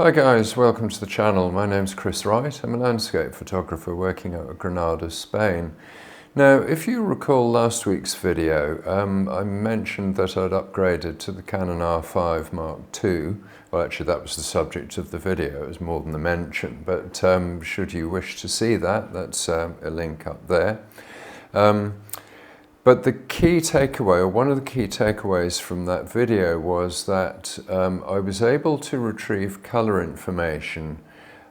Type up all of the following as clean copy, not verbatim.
Hi guys, welcome to the channel. My name's Chris Wright. I'm a landscape photographer working out of Granada, Spain. Now, if you recall last week's video, I mentioned that I'd upgraded to the Canon R5 Mark II. Well, actually that was the subject of the video, it was more than the mention, but should you wish to see that, that's a link up there. But the key takeaway, or one of the key takeaways from that video was that I was able to retrieve colour information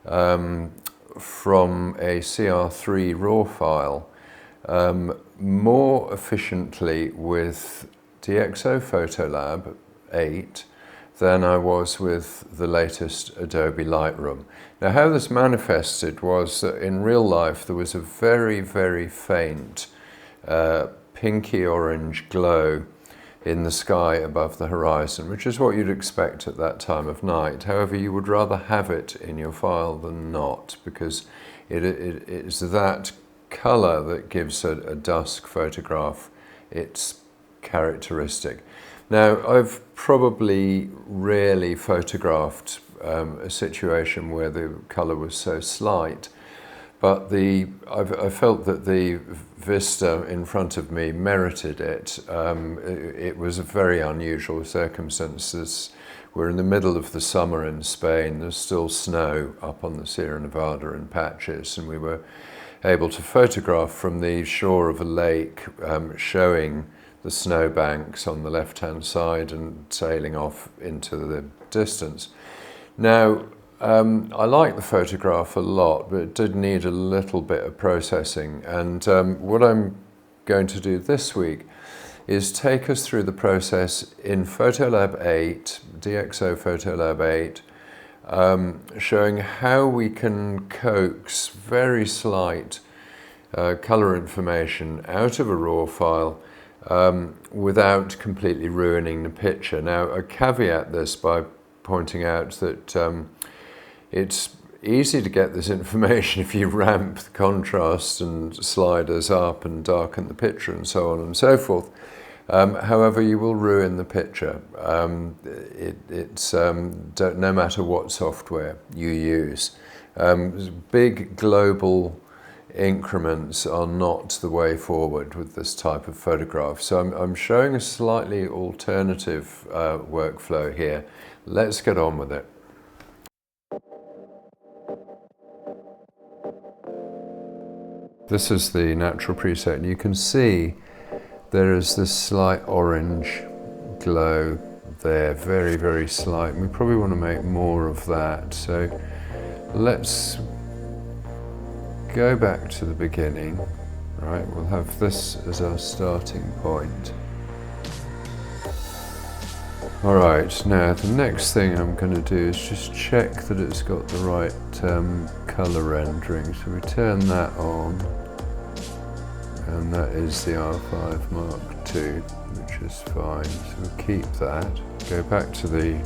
from a CR3 RAW file more efficiently with DxO PhotoLab 8 than I was with the latest Adobe Lightroom. Now, how this manifested was that in real life there was a very, very faint pinky orange glow in the sky above the horizon, which is what you'd expect at that time of night. However, you would rather have it in your file than not, because it is that colour that gives a dusk photograph its characteristic. Now, I've probably rarely photographed a situation where the colour was so slight, but I felt that the vista in front of me merited it. It was a very unusual circumstances. We're in the middle of the summer in Spain. There's still snow up on the Sierra Nevada in patches, and we were able to photograph from the shore of a lake, showing the snowbanks on the left-hand side and sailing off into the distance. Now, I like the photograph a lot, but it did need a little bit of processing. And what I'm going to do this week is take us through the process in PhotoLab 8, DxO PhotoLab 8, showing how we can coax very slight colour information out of a RAW file without completely ruining the picture. Now, I caveat this by pointing out that it's easy to get this information if you ramp the contrast and sliders up and darken the picture and so on and so forth. However, you will ruin the picture. No matter what software you use. Big global increments are not the way forward with this type of photograph. So I'm showing a slightly alternative workflow here. Let's get on with it. This is the natural preset, and you can see there is this slight orange glow there, very, very slight. We probably want to make more of that. So let's go back to the beginning. Right, we'll have this as our starting point. All right, now the next thing I'm going to do is just check that it's got the right color rendering. So we turn that on, and that is the R5 Mark II, which is fine. So we'll keep that. Go back to the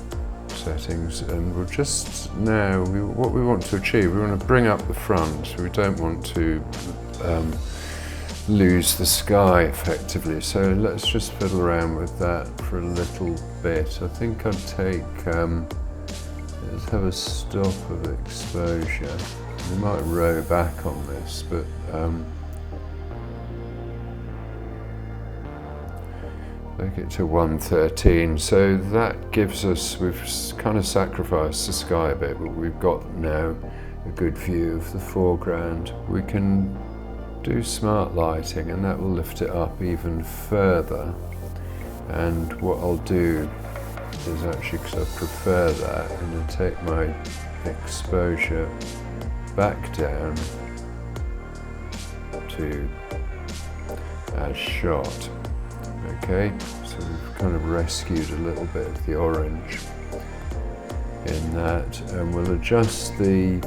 settings, and we'll just now, what we want to achieve, we want to bring up the front. So we don't want to lose the sky effectively. So let's just fiddle around with that for a little bit. I think I'd take, let's have a stop of exposure. We might row back on this, but make it to 113. So that gives us, we've kind of sacrificed the sky a bit, but we've got now a good view of the foreground. We can do smart lighting, and that will lift it up even further. And what I'll do is actually, because I prefer that, and I'll take my exposure back down to as shot. Okay, so we've kind of rescued a little bit of the orange in that, and we'll adjust the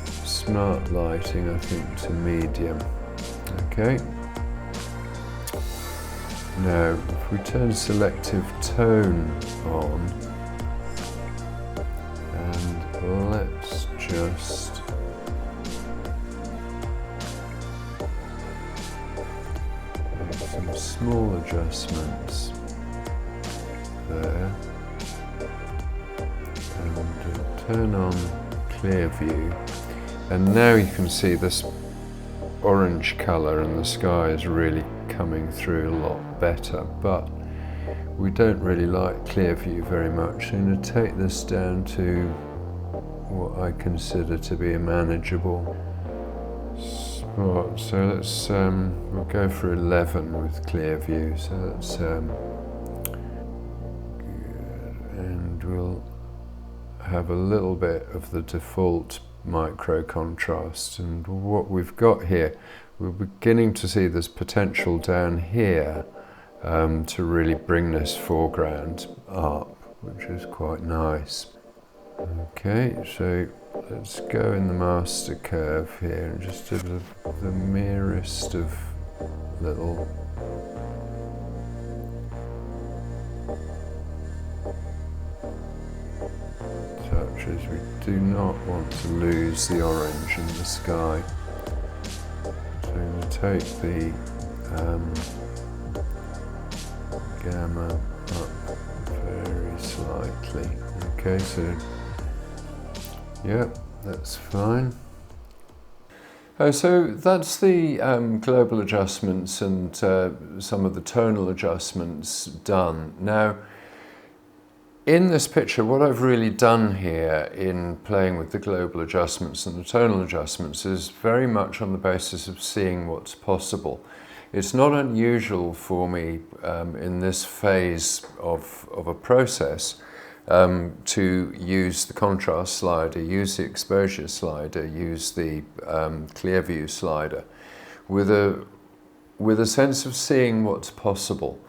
smart lighting, I think, to medium. Okay. Now, if we turn selective tone on, and let's just make some small adjustments there, and turn on clear view, and now you can see this orange colour and the sky is really coming through a lot better, but we don't really like clear view very much. So I'm going to take this down to what I consider to be a manageable spot. So let's we'll go for 11 with clear view. So that's good, and we'll have a little bit of the default micro contrast. And what we've got here, we're beginning to see this potential down here to really bring this foreground up, which is quite nice. Okay, so let's go in the master curve here and just do the merest of little touches. We do not want to lose the orange in the sky. So I'm going to take the gamma up very slightly. Okay, so yep, that's fine. So that's the global adjustments and some of the tonal adjustments done. Now, in this picture, what I've really done here in playing with the global adjustments and the tonal adjustments is very much on the basis of seeing what's possible. It's not unusual for me in this phase of a process to use the contrast slider, use the exposure slider, use the clear view slider with a sense of seeing what's possible.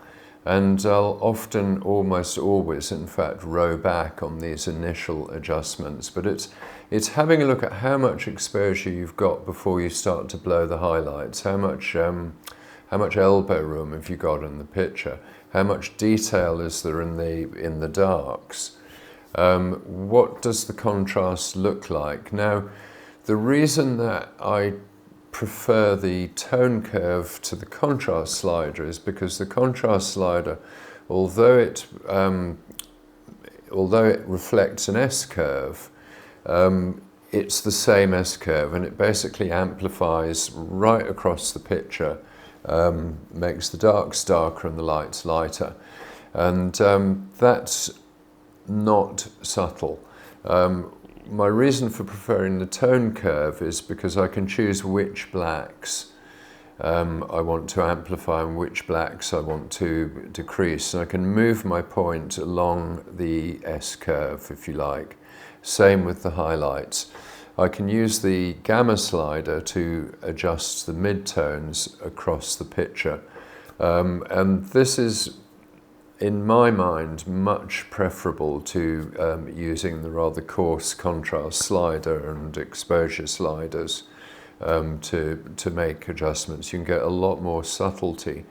And I'll often, almost always, in fact, row back on these initial adjustments. But it's having a look at how much exposure you've got before you start to blow the highlights, how much elbow room have you got in the picture, how much detail is there in the darks, what does the contrast look like. Now, the reason that I prefer the tone curve to the contrast slider is because the contrast slider, although it reflects an S-curve, it's the same S-curve, and it basically amplifies right across the picture, makes the darks darker and the lights lighter, and that's not subtle. My reason for preferring the tone curve is because I can choose which blacks I want to amplify and which blacks I want to decrease. And I can move my point along the S-curve, if you like. Same with the highlights. I can use the gamma slider to adjust the midtones across the picture. And this is, in my mind, much preferable to using the rather coarse contrast slider and exposure sliders to make adjustments. You can get a lot more subtlety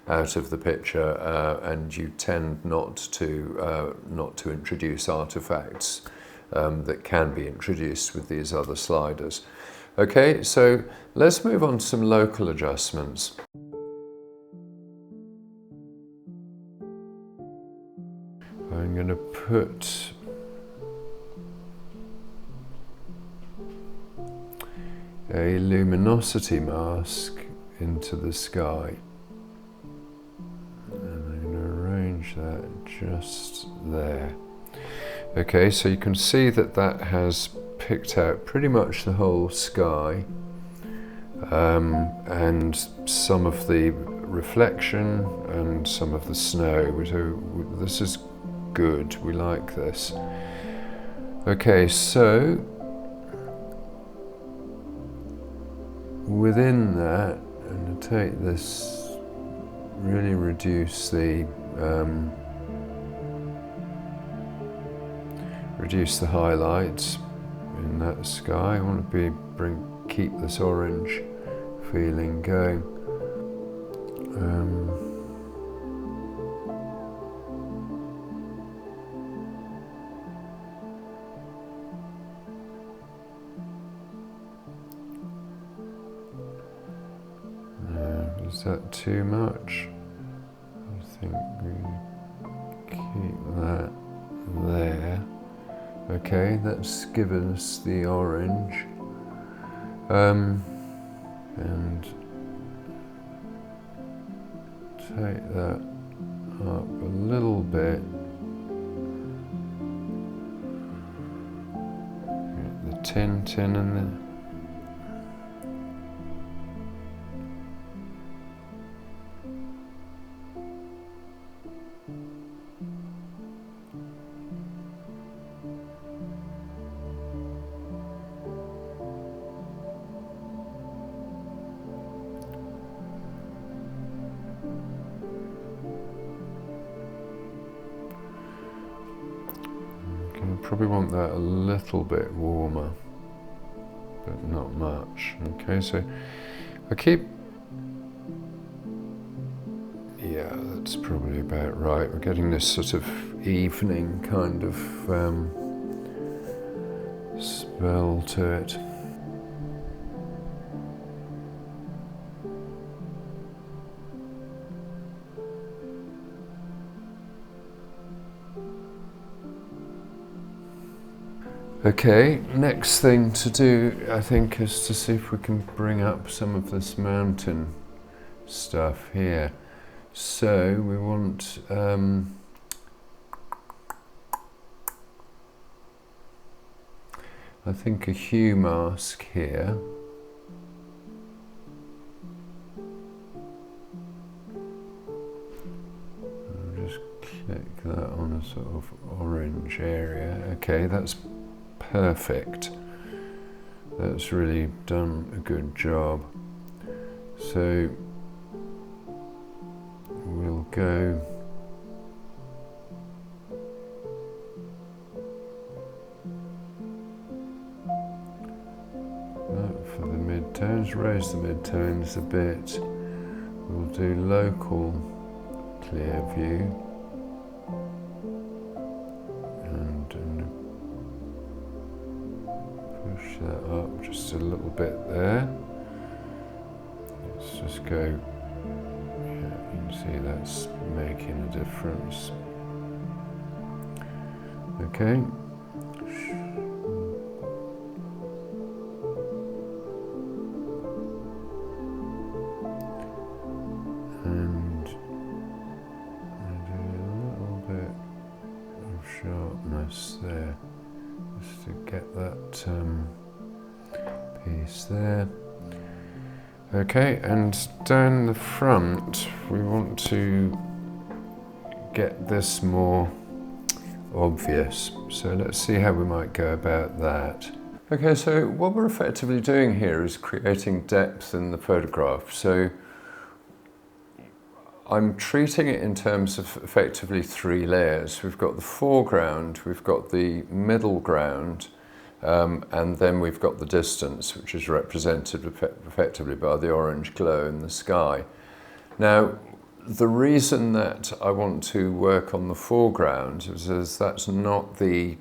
out of the picture, and you tend not to introduce artifacts that can be introduced with these other sliders. Okay, so let's move on to some local adjustments. I'm going to put a luminosity mask into the sky, and I'm going to arrange that just there. Okay, so you can see that that has picked out pretty much the whole sky, and some of the reflection and some of the snow. So this is good, we like this. Okay, so within that, I'm going to take this, really reduce the highlights in that sky. I want to keep this orange feeling going. Is that too much? I think we keep that there. Okay, Okay, that's given us the orange. And take that up a little bit. The tint in and the probably want that a little bit warmer, but not much. Okay, so I keep, yeah, that's probably about right. We're getting this sort of evening kind of spell to it. Okay, next thing to do, I think, is to see if we can bring up some of this mountain stuff here. So we want I think a hue mask here. I'll just click that on a sort of orange area. Okay, that's perfect. That's really done a good job. So we'll go for the midtones, raise the midtones a bit. We'll do local clear view and push that up just a little bit there. Let's just go, yeah, you can see that's making a difference. Okay. And I do a little bit of sharpness there, just to get that piece there. Okay, and down the front we want to get this more obvious. So let's see how we might go about that. Okay, so what we're effectively doing here is creating depth in the photograph. So I'm treating it in terms of effectively 3 layers. We've got the foreground, we've got the middle ground, and then we've got the distance, which is represented effectively by the orange glow in the sky. Now, the reason that I want to work on the foreground is that's not the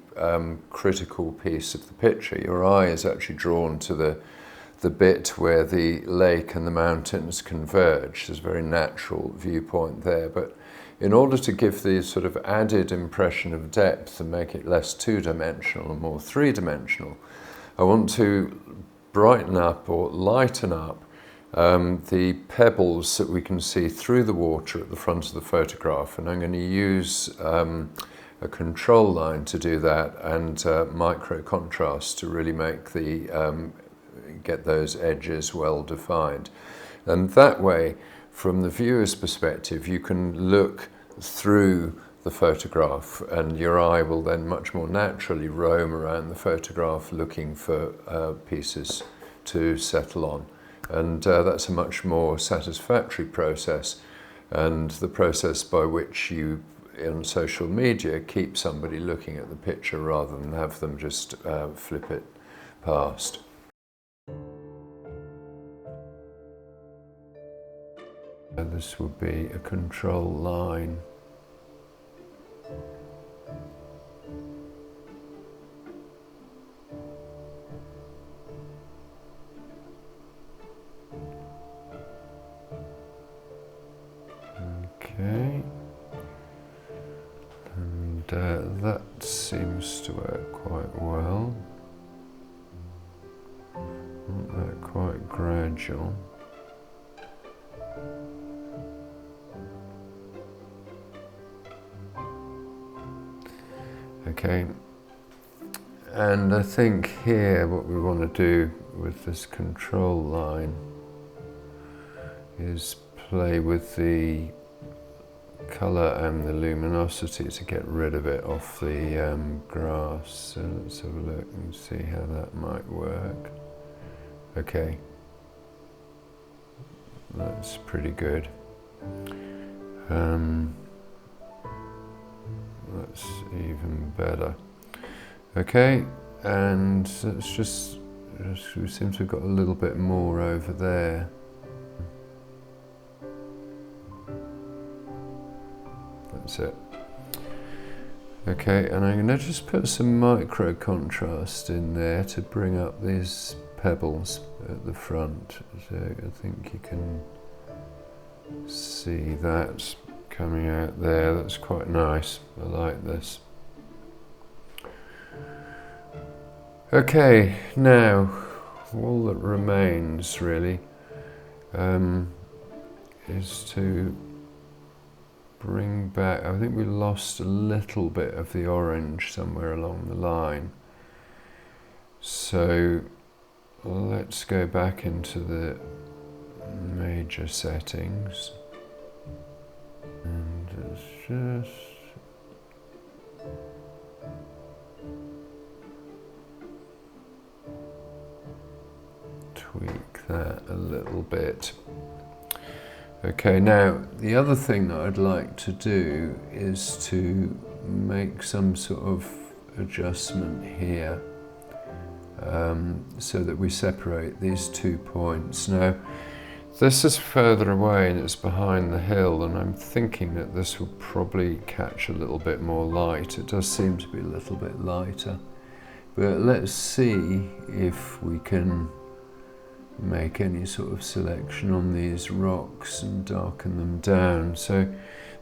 critical piece of the picture. Your eye is actually drawn to the bit where the lake and the mountains converge. There's a very natural viewpoint there, but in order to give the sort of added impression of depth and make it less two-dimensional and more three-dimensional, I want to brighten up or lighten up the pebbles that we can see through the water at the front of the photograph, and I'm going to use a control line to do that, and micro contrast to really make the get those edges well defined. And that way, from the viewer's perspective, you can look through the photograph and your eye will then much more naturally roam around the photograph looking for pieces to settle on. And that's a much more satisfactory process, and the process by which you, in social media, keep somebody looking at the picture rather than have them just flip it past. This would be a control line. Okay, and that seems to work quite well. Not that quite gradual. Okay, and I think here what we want to do with this control line is play with the colour and the luminosity to get rid of it off the grass. So let's have a look and see how that might work. Okay, that's pretty good. That's even better. Okay, and let's just we seem to have got a little bit more over there. That's it. Okay, and I'm going to just put some micro contrast in there to bring up these pebbles at the front. So I think you can see that coming out there. That's quite nice. I like this. Okay, now all that remains really is to bring back, I think we lost a little bit of the orange somewhere along the line. So let's go back into the major settings and it's just tweak that a little bit. Okay, now the other thing that I'd like to do is to make some sort of adjustment here so that we separate these 2 points. Now this is further away and it's behind the hill, and I'm thinking that this will probably catch a little bit more light. It does seem to be a little bit lighter, but let's see if we can make any sort of selection on these rocks and darken them down. So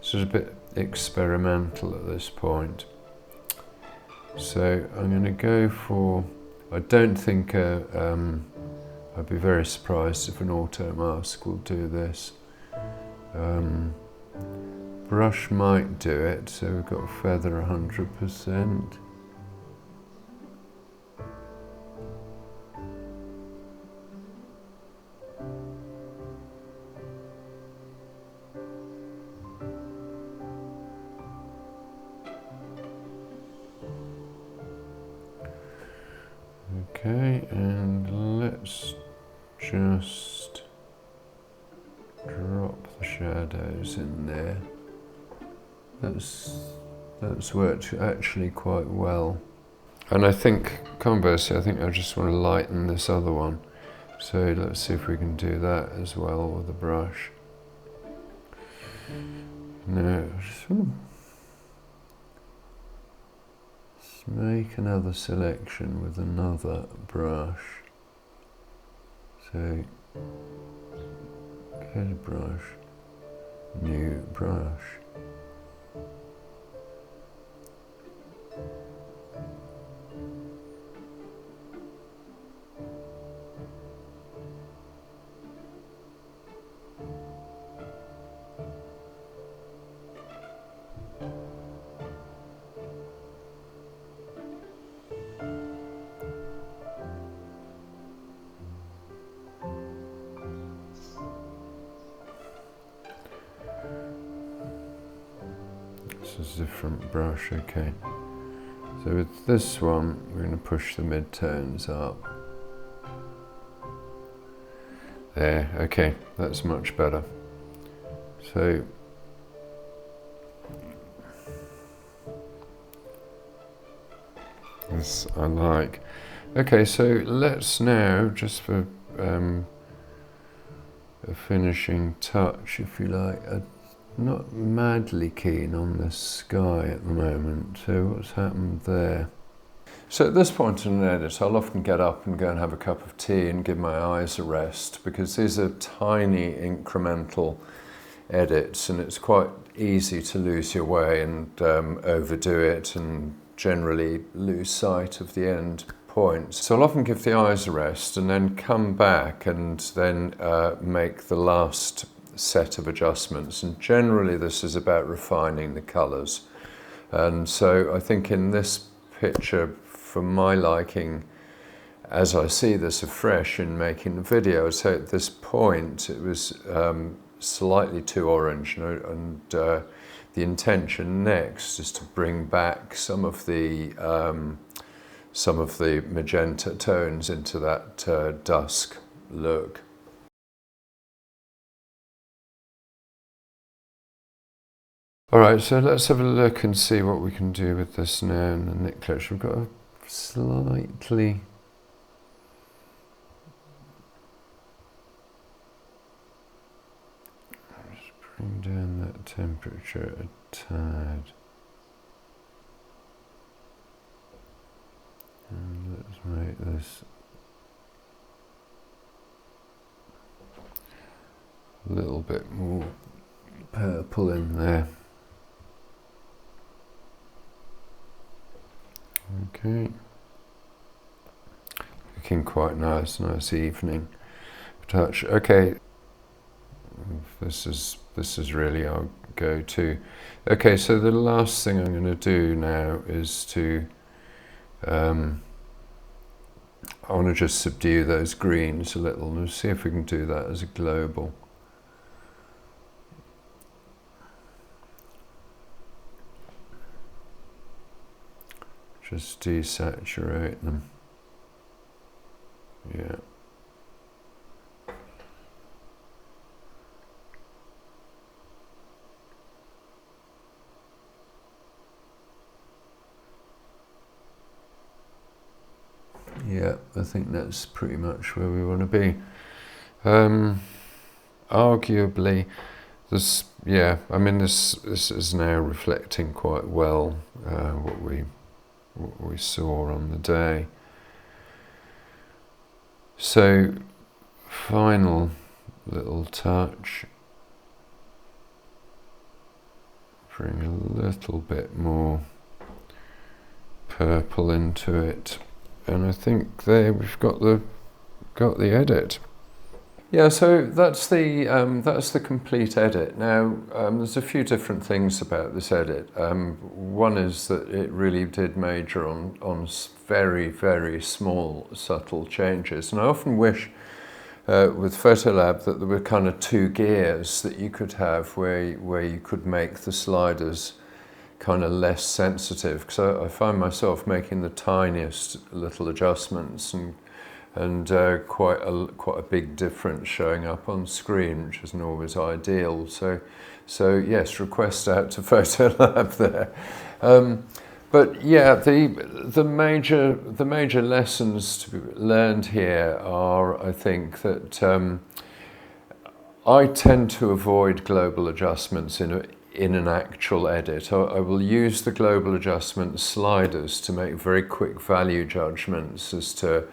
it's a bit experimental at this point. So I'm going to go for, I don't think I'd be very surprised if an auto mask will do this. Brush might do it, so we've got feather 100%. Okay, and let's just drop the shadows in there. That's worked actually quite well. And I think, conversely, I think I just want to lighten this other one. So let's see if we can do that as well with the brush. Now, just make another selection with another brush. So, get a brush, new brush. This is a different brush, okay. So with this one, we're going to push the mid-tones up. There, okay, that's much better. So, this I like. Okay, so let's now, just for a finishing touch, if you like, I'm not madly keen on the sky at the moment, so what's happened there? So at this point in an edit, I'll often get up and go and have a cup of tea and give my eyes a rest, because these are tiny incremental edits and it's quite easy to lose your way and overdo it and generally lose sight of the end point. So I'll often give the eyes a rest and then come back and then make the last set of adjustments. And generally this is about refining the colours. And so I think in this picture, for my liking, as I see this afresh in making the video, so at this point it was slightly too orange, and the intention next is to bring back some of the magenta tones into that dusk look. Alright, so let's have a look and see what we can do with this now in the Nick collection. We've got a slightly bring down that temperature a tad. And let's make this a little bit more purple in there. Okay. Looking quite nice evening touch. Okay. This is really our go-to. Okay, so the last thing I'm going to do now is to I want to just subdue those greens a little and see if we can do that as a global. Just desaturate them. Yeah. Yeah, I think that's pretty much where we want to be. Arguably, this, yeah, I mean this is now reflecting quite well what we saw on the day. So, final little touch. Bring a little bit more purple into it. And I think there we've got the edit. Yeah, so that's the complete edit. Now there's a few different things about this edit. One is that it really did major on very, very small subtle changes, and I often wish with PhotoLab that there were kind of two gears that you could have where you could make the sliders kind of less sensitive, because I find myself making the tiniest little adjustments and quite a big difference showing up on screen, which isn't always ideal. So yes, request out to PhotoLab there. But yeah, the major lessons to be learned here are, I think, that I tend to avoid global adjustments in an actual edit. I will use the global adjustment sliders to make very quick value judgments as to,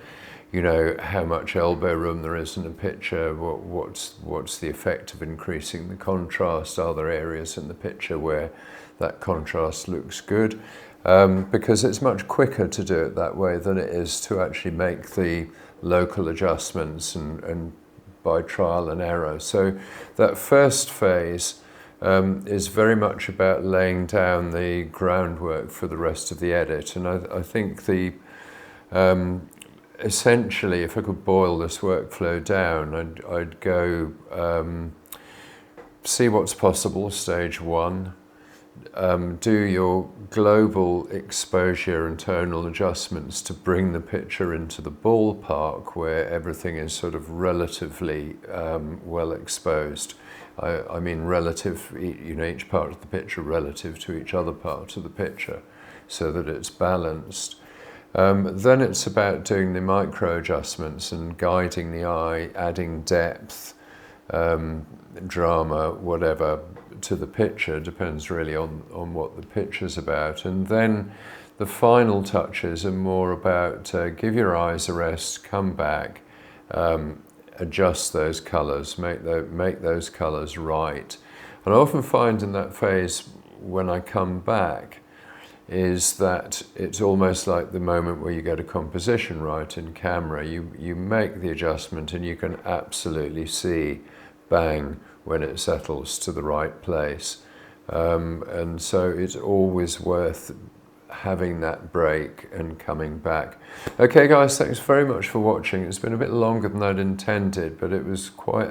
you know, how much elbow room there is in a picture, what's the effect of increasing the contrast, are there areas in the picture where that contrast looks good, because it's much quicker to do it that way than it is to actually make the local adjustments and by trial and error. So that first phase is very much about laying down the groundwork for the rest of the edit, and I think essentially, if I could boil this workflow down, I'd go see what's possible, stage one, do your global exposure and tonal adjustments to bring the picture into the ballpark where everything is sort of relatively well exposed. I mean relative, you know, each part of the picture relative to each other part of the picture, so that it's balanced. Then it's about doing the micro adjustments and guiding the eye, adding depth, drama, whatever, to the picture. Depends really on what the picture's about. And then the final touches are more about give your eyes a rest, come back, adjust those colours, make those colours right. And I often find in that phase, when I come back, is that it's almost like the moment where you get a composition right in camera. You make the adjustment and you can absolutely see, bang, when it settles to the right place. And so it's always worth having that break and coming back. Okay guys, thanks very much for watching. It's been a bit longer than I'd intended, but it was quite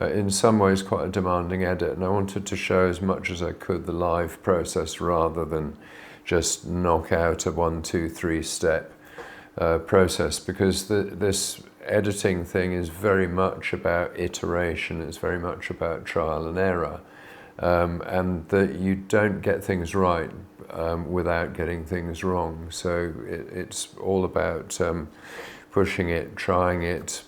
in some ways quite a demanding edit, and I wanted to show as much as I could the live process rather than just knock out a 1, 2, 3 step process, because this editing thing is very much about iteration, it's very much about trial and error, and that you don't get things right without getting things wrong. So it's all about pushing it, trying it,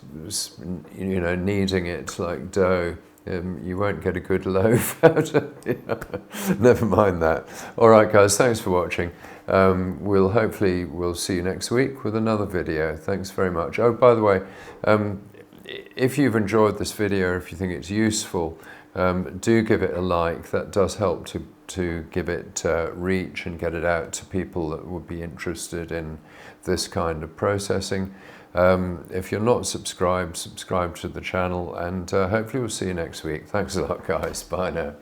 you know, kneading it like dough. You won't get a good loaf out of it. Never mind that. All right, guys, thanks for watching. We'll see you next week with another video. Thanks very much. Oh, by the way, if you've enjoyed this video, if you think it's useful, do give it a like. That does help to give it reach and get it out to people that would be interested in this kind of processing. If you're not subscribed, subscribe to the channel, and hopefully we'll see you next week. Thanks a lot, guys. Bye now.